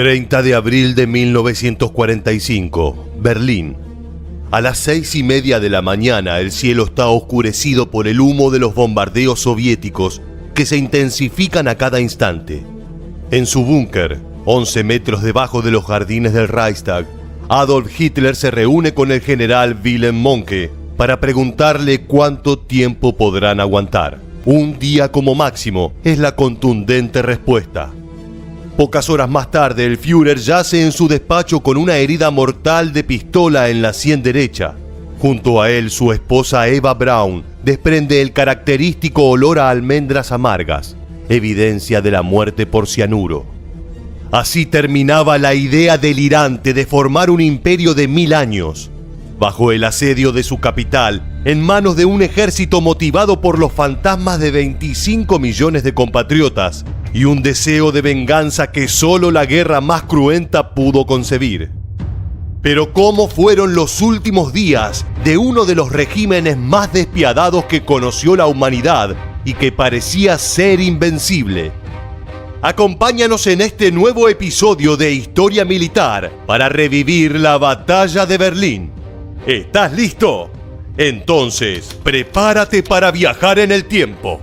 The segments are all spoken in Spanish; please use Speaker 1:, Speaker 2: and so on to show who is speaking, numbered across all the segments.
Speaker 1: 30 de abril de 1945, Berlín. A las 6:30 de la mañana el cielo está oscurecido por el humo de los bombardeos soviéticos que se intensifican a cada instante. En su búnker, 11 metros debajo de los jardines del Reichstag, Adolf Hitler se reúne con el general Wilhelm Mohnke para preguntarle cuánto tiempo podrán aguantar. Un día como máximo, es la contundente respuesta. Pocas horas más tarde, el Führer yace en su despacho con una herida mortal de pistola en la sien derecha. Junto a él, su esposa Eva Braun desprende el característico olor a almendras amargas, evidencia de la muerte por cianuro. Así terminaba la idea delirante de formar un imperio de 1000 años. Bajo el asedio de su capital, en manos de un ejército motivado por los fantasmas de 25 millones de compatriotas y un deseo de venganza que solo la guerra más cruenta pudo concebir. Pero ¿cómo fueron los últimos días de uno de los regímenes más despiadados que conoció la humanidad y que parecía ser invencible? Acompáñanos en este nuevo episodio de Historia Militar para revivir la Batalla de Berlín. ¿Estás listo? Entonces, prepárate para viajar en el tiempo.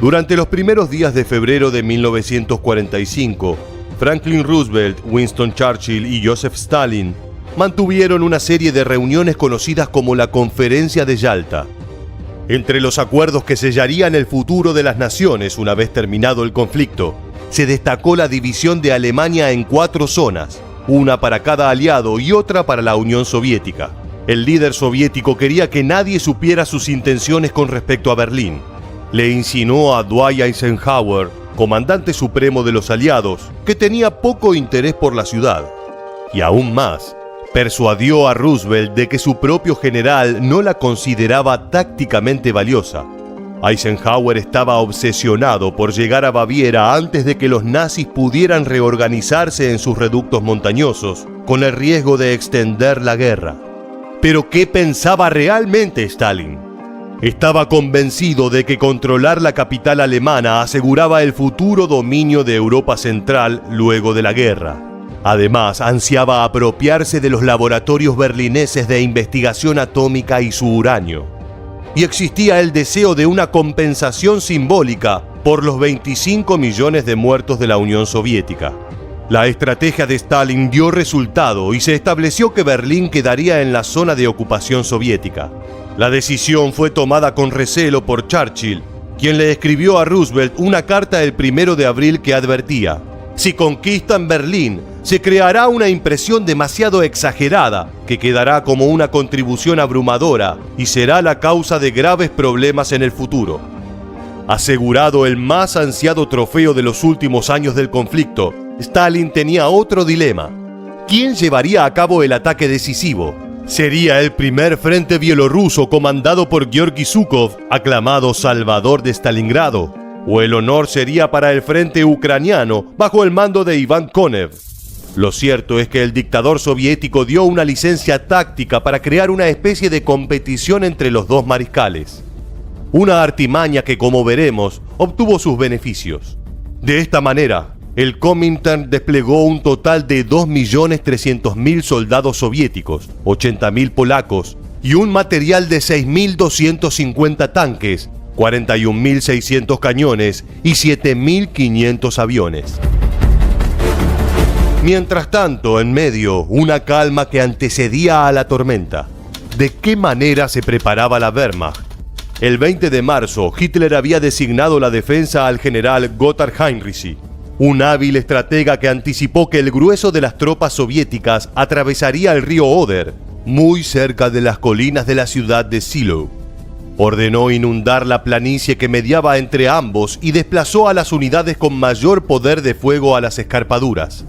Speaker 1: Durante los primeros días de febrero de 1945, Franklin Roosevelt, Winston Churchill y Joseph Stalin mantuvieron una serie de reuniones conocidas como la Conferencia de Yalta. Entre los acuerdos que sellarían el futuro de las naciones una vez terminado el conflicto, se destacó la división de Alemania en 4 zonas, una para cada aliado y otra para la Unión Soviética. El líder soviético quería que nadie supiera sus intenciones con respecto a Berlín. Le insinuó a Dwight Eisenhower, comandante supremo de los aliados, que tenía poco interés por la ciudad. Y aún más, persuadió a Roosevelt de que su propio general no la consideraba tácticamente valiosa. Eisenhower estaba obsesionado por llegar a Baviera antes de que los nazis pudieran reorganizarse en sus reductos montañosos, con el riesgo de extender la guerra. Pero ¿qué pensaba realmente Stalin? Estaba convencido de que controlar la capital alemana aseguraba el futuro dominio de Europa Central luego de la guerra. Además, ansiaba apropiarse de los laboratorios berlineses de investigación atómica y su uranio. Y existía el deseo de una compensación simbólica por los 25 millones de muertos de la Unión Soviética. La estrategia de Stalin dio resultado y se estableció que Berlín quedaría en la zona de ocupación soviética. La decisión fue tomada con recelo por Churchill, quien le escribió a Roosevelt una carta el 1 de abril que advertía: si conquistan Berlín, se creará una impresión demasiado exagerada que quedará como una contribución abrumadora y será la causa de graves problemas en el futuro. Asegurado el más ansiado trofeo de los últimos años del conflicto, Stalin tenía otro dilema. ¿Quién llevaría a cabo el ataque decisivo? ¿Sería el primer frente bielorruso comandado por Georgi Zhukov, aclamado salvador de Stalingrado? ¿O el honor sería para el frente ucraniano bajo el mando de Iván Konev? Lo cierto es que el dictador soviético dio una licencia táctica para crear una especie de competición entre los dos mariscales. Una artimaña que, como veremos, obtuvo sus beneficios. De esta manera, el Comintern desplegó un total de 2.300.000 soldados soviéticos, 80.000 polacos y un material de 6.250 tanques, 41.600 cañones y 7.500 aviones. Mientras tanto, en medio, una calma que antecedía a la tormenta. ¿De qué manera se preparaba la Wehrmacht? El 20 de marzo, Hitler había designado la defensa al general Gotthard Heinrichs, un hábil estratega que anticipó que el grueso de las tropas soviéticas atravesaría el río Oder, muy cerca de las colinas de la ciudad de Zielona. Ordenó inundar la planicie que mediaba entre ambos y desplazó a las unidades con mayor poder de fuego a las escarpaduras.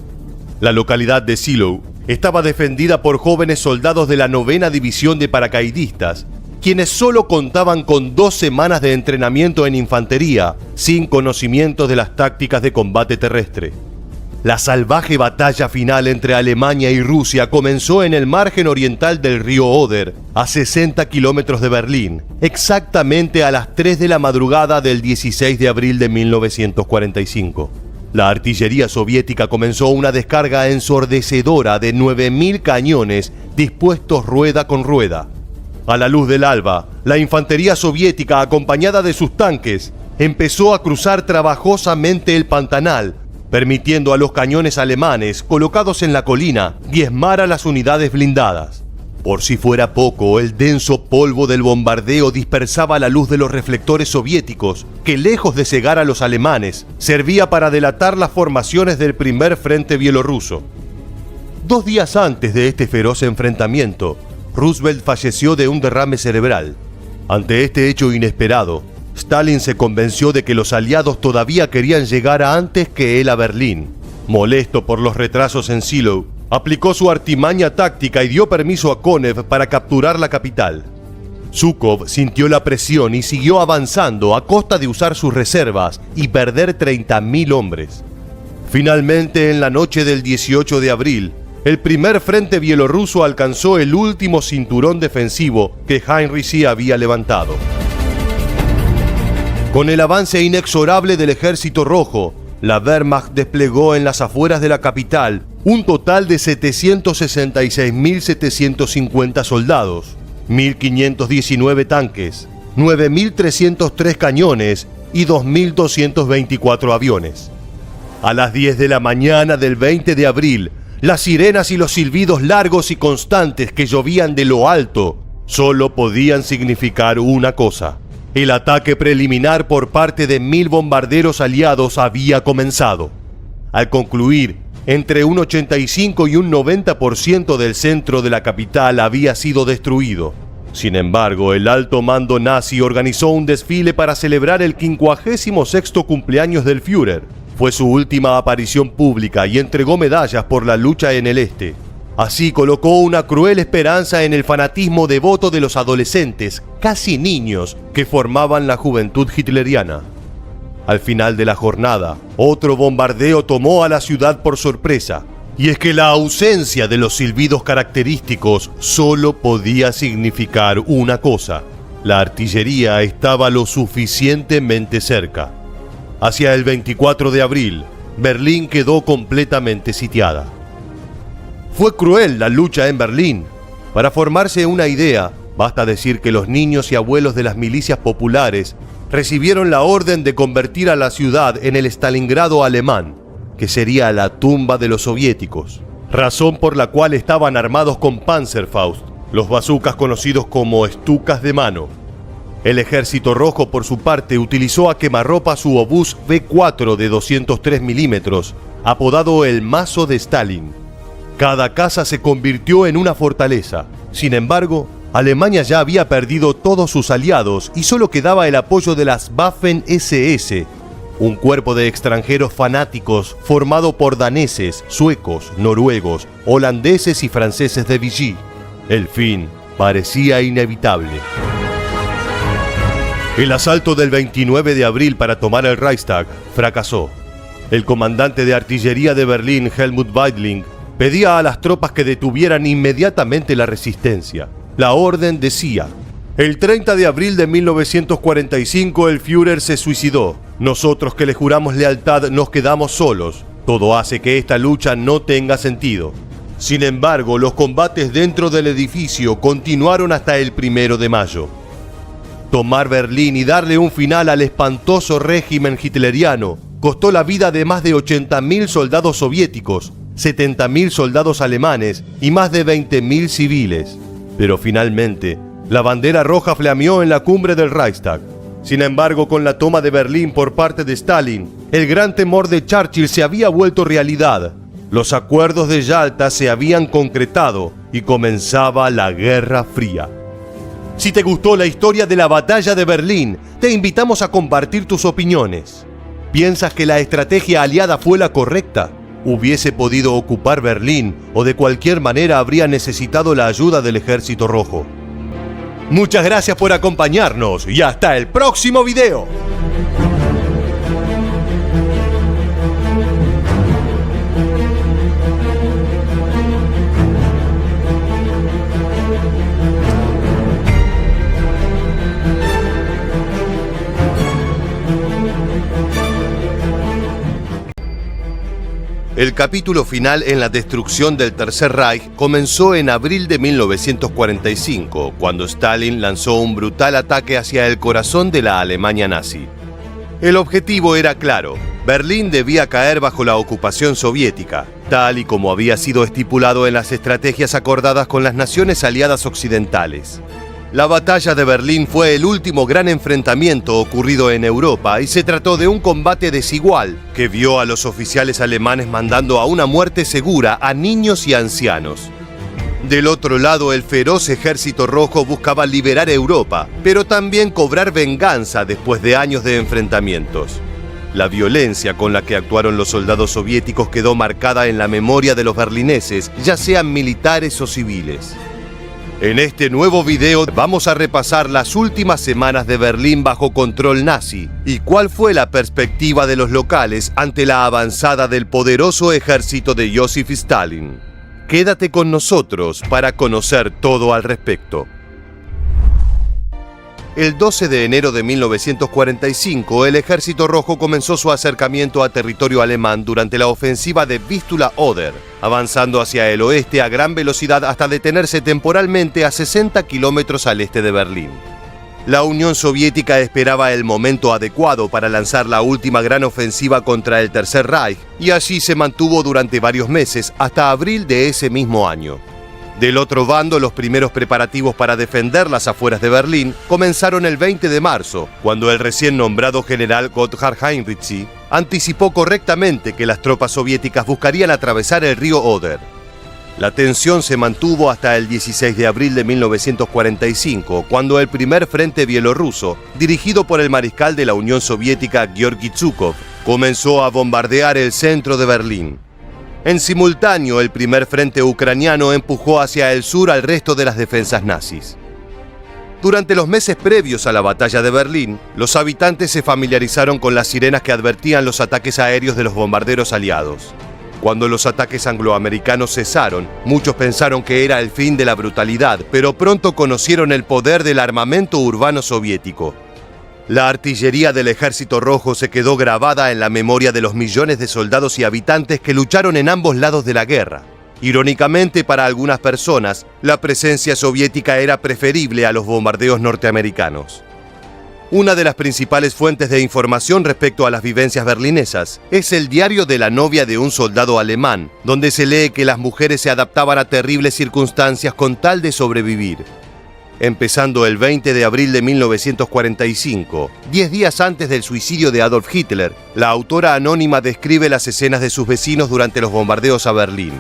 Speaker 1: La localidad de Zielona estaba defendida por jóvenes soldados de la 9ª División de Paracaidistas, quienes solo contaban con 2 semanas de entrenamiento en infantería, sin conocimientos de las tácticas de combate terrestre. La salvaje batalla final entre Alemania y Rusia comenzó en el margen oriental del río Oder, a 60 kilómetros de Berlín, exactamente a las 3 de la madrugada del 16 de abril de 1945. La artillería soviética comenzó una descarga ensordecedora de 9.000 cañones dispuestos rueda con rueda. A la luz del alba, la infantería soviética, acompañada de sus tanques, empezó a cruzar trabajosamente el Pantanal, permitiendo a los cañones alemanes colocados en la colina diezmar a las unidades blindadas. Por si fuera poco, el denso polvo del bombardeo dispersaba la luz de los reflectores soviéticos, que lejos de cegar a los alemanes, servía para delatar las formaciones del primer frente bielorruso. 2 días antes de este feroz enfrentamiento, Roosevelt falleció de un derrame cerebral. Ante este hecho inesperado, Stalin se convenció de que los aliados todavía querían llegar antes que él a Berlín. Molesto por los retrasos en Shiloh, aplicó su artimaña táctica y dio permiso a Konev para capturar la capital. Zhukov sintió la presión y siguió avanzando a costa de usar sus reservas y perder 30.000 hombres. Finalmente, en la noche del 18 de abril, el primer frente bielorruso alcanzó el último cinturón defensivo que Heinrich sí había levantado. Con el avance inexorable del Ejército Rojo, la Wehrmacht desplegó en las afueras de la capital un total de 766.750 soldados, 1.519 tanques, 9.303 cañones y 2.224 aviones. A las 10 de la mañana del 20 de abril, las sirenas y los silbidos largos y constantes que llovían de lo alto solo podían significar una cosa: el ataque preliminar por parte de 1.000 bombarderos aliados había comenzado. Al concluir, entre un 85 y un 90% del centro de la capital había sido destruido. Sin embargo, el alto mando nazi organizó un desfile para celebrar el 56º cumpleaños del Führer. Fue su última aparición pública y entregó medallas por la lucha en el este. Así colocó una cruel esperanza en el fanatismo devoto de los adolescentes, casi niños, que formaban la juventud hitleriana. Al final de la jornada, otro bombardeo tomó a la ciudad por sorpresa, y es que la ausencia de los silbidos característicos solo podía significar una cosa: la artillería estaba lo suficientemente cerca. Hacia el 24 de abril, Berlín quedó completamente sitiada. Fue cruel la lucha en Berlín. Para formarse una idea, basta decir que los niños y abuelos de las milicias populares recibieron la orden de convertir a la ciudad en el Stalingrado alemán, que sería la tumba de los soviéticos, razón por la cual estaban armados con Panzerfaust, los bazucas conocidos como estucas de mano. El Ejército Rojo, por su parte, utilizó a quemarropa su obús V4 de 203 milímetros, apodado el Mazo de Stalin. Cada casa se convirtió en una fortaleza. Sin embargo, Alemania ya había perdido todos sus aliados y solo quedaba el apoyo de las Waffen-SS, un cuerpo de extranjeros fanáticos formado por daneses, suecos, noruegos, holandeses y franceses de Vichy. El fin parecía inevitable. El asalto del 29 de abril para tomar el Reichstag fracasó. El comandante de artillería de Berlín, Helmut Weidling, pedía a las tropas que detuvieran inmediatamente la resistencia. La orden decía: el 30 de abril de 1945 el Führer se suicidó. Nosotros que le juramos lealtad nos quedamos solos. Todo hace que esta lucha no tenga sentido. Sin embargo, los combates dentro del edificio continuaron hasta el 1 de mayo. Tomar Berlín y darle un final al espantoso régimen hitleriano costó la vida de más de 80.000 soldados soviéticos, 70.000 soldados alemanes y más de 20.000 civiles. Pero finalmente, la bandera roja flameó en la cumbre del Reichstag. Sin embargo, con la toma de Berlín por parte de Stalin, el gran temor de Churchill se había vuelto realidad. Los acuerdos de Yalta se habían concretado y comenzaba la Guerra Fría. Si te gustó la historia de la batalla de Berlín, te invitamos a compartir tus opiniones. ¿Piensas que la estrategia aliada fue la correcta? ¿Hubiese podido ocupar Berlín o de cualquier manera habría necesitado la ayuda del Ejército Rojo? Muchas gracias por acompañarnos y hasta el próximo video. El capítulo final en la destrucción del Tercer Reich comenzó en abril de 1945, cuando Stalin lanzó un brutal ataque hacia el corazón de la Alemania nazi. El objetivo era claro: Berlín debía caer bajo la ocupación soviética, tal y como había sido estipulado en las estrategias acordadas con las naciones aliadas occidentales. La batalla de Berlín fue el último gran enfrentamiento ocurrido en Europa y se trató de un combate desigual que vio a los oficiales alemanes mandando a una muerte segura a niños y ancianos. Del otro lado, el feroz Ejército Rojo buscaba liberar Europa, pero también cobrar venganza después de años de enfrentamientos. La violencia con la que actuaron los soldados soviéticos quedó marcada en la memoria de los berlineses, ya sean militares o civiles. En este nuevo video vamos a repasar las últimas semanas de Berlín bajo control nazi y cuál fue la perspectiva de los locales ante la avanzada del poderoso ejército de Joseph Stalin. Quédate con nosotros para conocer todo al respecto. El 12 de enero de 1945, el Ejército Rojo comenzó su acercamiento a territorio alemán durante la ofensiva de Vístula-Oder, avanzando hacia el oeste a gran velocidad hasta detenerse temporalmente a 60 kilómetros al este de Berlín. La Unión Soviética esperaba el momento adecuado para lanzar la última gran ofensiva contra el Tercer Reich, y así se mantuvo durante varios meses hasta abril de ese mismo año. Del otro bando, los primeros preparativos para defender las afueras de Berlín comenzaron el 20 de marzo, cuando el recién nombrado general Gotthard Heinrichi anticipó correctamente que las tropas soviéticas buscarían atravesar el río Oder. La tensión se mantuvo hasta el 16 de abril de 1945, cuando el primer frente bielorruso, dirigido por el mariscal de la Unión Soviética Georgy Zhukov, comenzó a bombardear el centro de Berlín. En simultáneo, el primer frente ucraniano empujó hacia el sur al resto de las defensas nazis. Durante los meses previos a la batalla de Berlín, los habitantes se familiarizaron con las sirenas que advertían los ataques aéreos de los bombarderos aliados. Cuando los ataques angloamericanos cesaron, muchos pensaron que era el fin de la brutalidad, pero pronto conocieron el poder del armamento urbano soviético. La artillería del Ejército Rojo se quedó grabada en la memoria de los millones de soldados y habitantes que lucharon en ambos lados de la guerra. Irónicamente, para algunas personas, la presencia soviética era preferible a los bombardeos norteamericanos. Una de las principales fuentes de información respecto a las vivencias berlinesas es el diario de la novia de un soldado alemán, donde se lee que las mujeres se adaptaban a terribles circunstancias con tal de sobrevivir. Empezando el 20 de abril de 1945, 10 días antes del suicidio de Adolf Hitler, la autora anónima describe las escenas de sus vecinos durante los bombardeos a Berlín.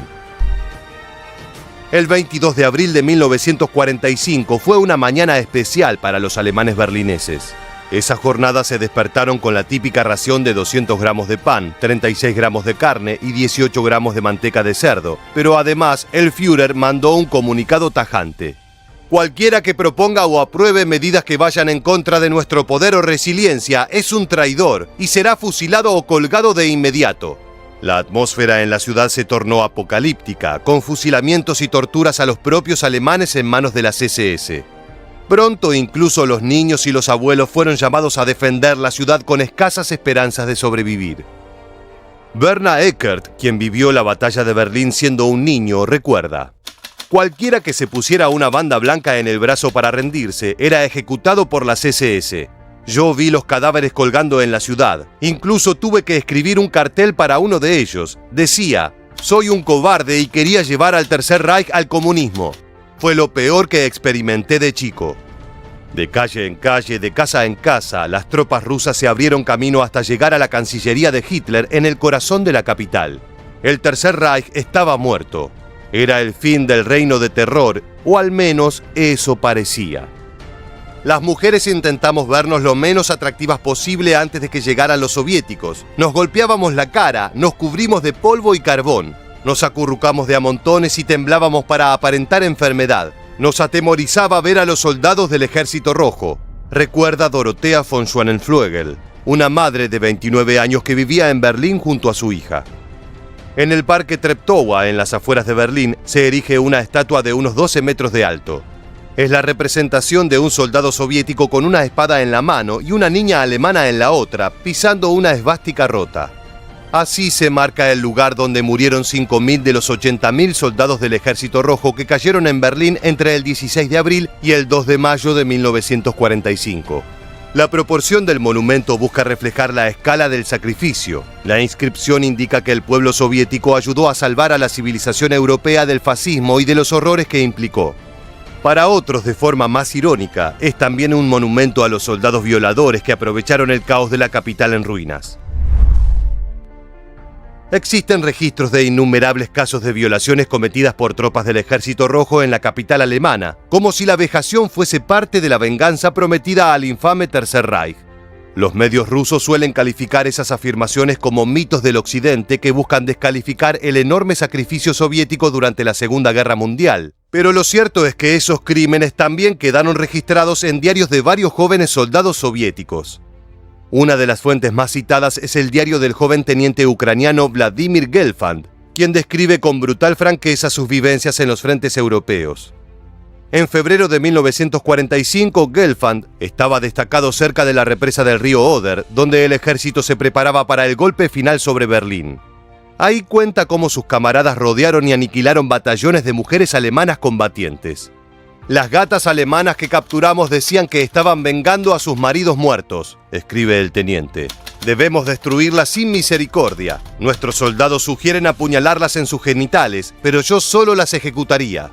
Speaker 1: El 22 de abril de 1945 fue una mañana especial para los alemanes berlineses. Esa jornada se despertaron con la típica ración de 200 gramos de pan, 36 gramos de carne y 18 gramos de manteca de cerdo, pero además el Führer mandó un comunicado tajante. Cualquiera que proponga o apruebe medidas que vayan en contra de nuestro poder o resiliencia es un traidor y será fusilado o colgado de inmediato. La atmósfera en la ciudad se tornó apocalíptica, con fusilamientos y torturas a los propios alemanes en manos de las SS. Pronto incluso los niños y los abuelos fueron llamados a defender la ciudad con escasas esperanzas de sobrevivir. Werner Eckert, quien vivió la batalla de Berlín siendo un niño, recuerda: cualquiera que se pusiera una banda blanca en el brazo para rendirse era ejecutado por las SS. Yo vi los cadáveres colgando en la ciudad. Incluso tuve que escribir un cartel para uno de ellos. Decía: soy un cobarde y quería llevar al Tercer Reich al comunismo. Fue lo peor que experimenté de chico. De calle en calle, de casa en casa, las tropas rusas se abrieron camino hasta llegar a la Cancillería de Hitler en el corazón de la capital. El Tercer Reich estaba muerto. Era el fin del reino de terror, o al menos eso parecía. Las mujeres intentamos vernos lo menos atractivas posible antes de que llegaran los soviéticos. Nos golpeábamos la cara, nos cubrimos de polvo y carbón. Nos acurrucamos de a montones y temblábamos para aparentar enfermedad. Nos atemorizaba ver a los soldados del Ejército Rojo, recuerda Dorothea von Schwanenflügel, una madre de 29 años que vivía en Berlín junto a su hija. En el Parque Treptow, en las afueras de Berlín, se erige una estatua de unos 12 metros de alto. Es la representación de un soldado soviético con una espada en la mano y una niña alemana en la otra, pisando una esvástica rota. Así se marca el lugar donde murieron 5.000 de los 80.000 soldados del Ejército Rojo que cayeron en Berlín entre el 16 de abril y el 2 de mayo de 1945. La proporción del monumento busca reflejar la escala del sacrificio. La inscripción indica que el pueblo soviético ayudó a salvar a la civilización europea del fascismo y de los horrores que implicó. Para otros, de forma más irónica, es también un monumento a los soldados violadores que aprovecharon el caos de la capital en ruinas. Existen registros de innumerables casos de violaciones cometidas por tropas del Ejército Rojo en la capital alemana, como si la vejación fuese parte de la venganza prometida al infame Tercer Reich. Los medios rusos suelen calificar esas afirmaciones como mitos del Occidente que buscan descalificar el enorme sacrificio soviético durante la Segunda Guerra Mundial. Pero lo cierto es que esos crímenes también quedaron registrados en diarios de varios jóvenes soldados soviéticos. Una de las fuentes más citadas es el diario del joven teniente ucraniano Vladimir Gelfand, quien describe con brutal franqueza sus vivencias en los frentes europeos. En febrero de 1945, Gelfand estaba destacado cerca de la represa del río Oder, donde el ejército se preparaba para el golpe final sobre Berlín. Ahí cuenta cómo sus camaradas rodearon y aniquilaron batallones de mujeres alemanas combatientes. Las gatas alemanas que capturamos decían que estaban vengando a sus maridos muertos, escribe el teniente. Debemos destruirlas sin misericordia. Nuestros soldados sugieren apuñalarlas en sus genitales, pero yo solo las ejecutaría.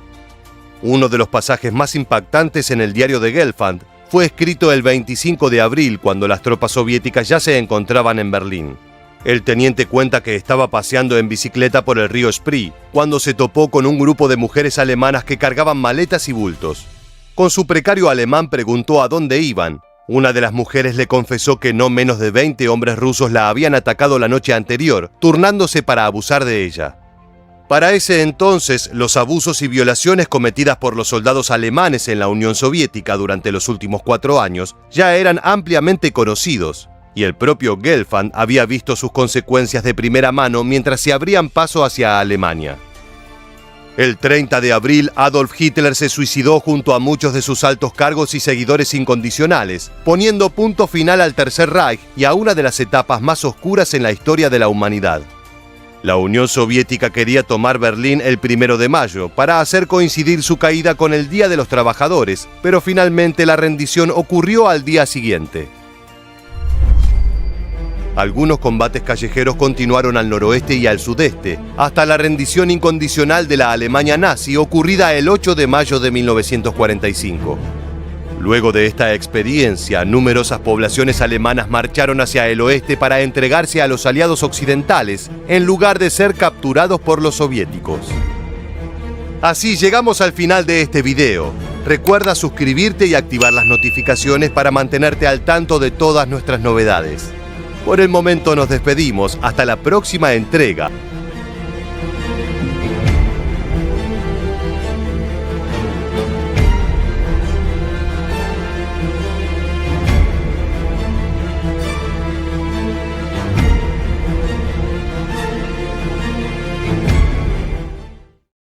Speaker 1: Uno de los pasajes más impactantes en el diario de Gelfand fue escrito el 25 de abril, cuando las tropas soviéticas ya se encontraban en Berlín. El teniente cuenta que estaba paseando en bicicleta por el río Spree, cuando se topó con un grupo de mujeres alemanas que cargaban maletas y bultos. Con su precario alemán preguntó a dónde iban. Una de las mujeres le confesó que no menos de 20 hombres rusos la habían atacado la noche anterior, turnándose para abusar de ella. Para ese entonces, los abusos y violaciones cometidas por los soldados alemanes en la Unión Soviética durante los últimos 4 años ya eran ampliamente conocidos. Y el propio Gelfand había visto sus consecuencias de primera mano mientras se abrían paso hacia Alemania. El 30 de abril, Adolf Hitler se suicidó junto a muchos de sus altos cargos y seguidores incondicionales, poniendo punto final al Tercer Reich y a una de las etapas más oscuras en la historia de la humanidad. La Unión Soviética quería tomar Berlín el 1 de mayo para hacer coincidir su caída con el Día de los Trabajadores, pero finalmente la rendición ocurrió al día siguiente. Algunos combates callejeros continuaron al noroeste y al sudeste, hasta la rendición incondicional de la Alemania nazi ocurrida el 8 de mayo de 1945. Luego de esta experiencia, numerosas poblaciones alemanas marcharon hacia el oeste para entregarse a los aliados occidentales, en lugar de ser capturados por los soviéticos. Así llegamos al final de este video. Recuerda suscribirte y activar las notificaciones para mantenerte al tanto de todas nuestras novedades. Por el momento nos despedimos, hasta la próxima entrega.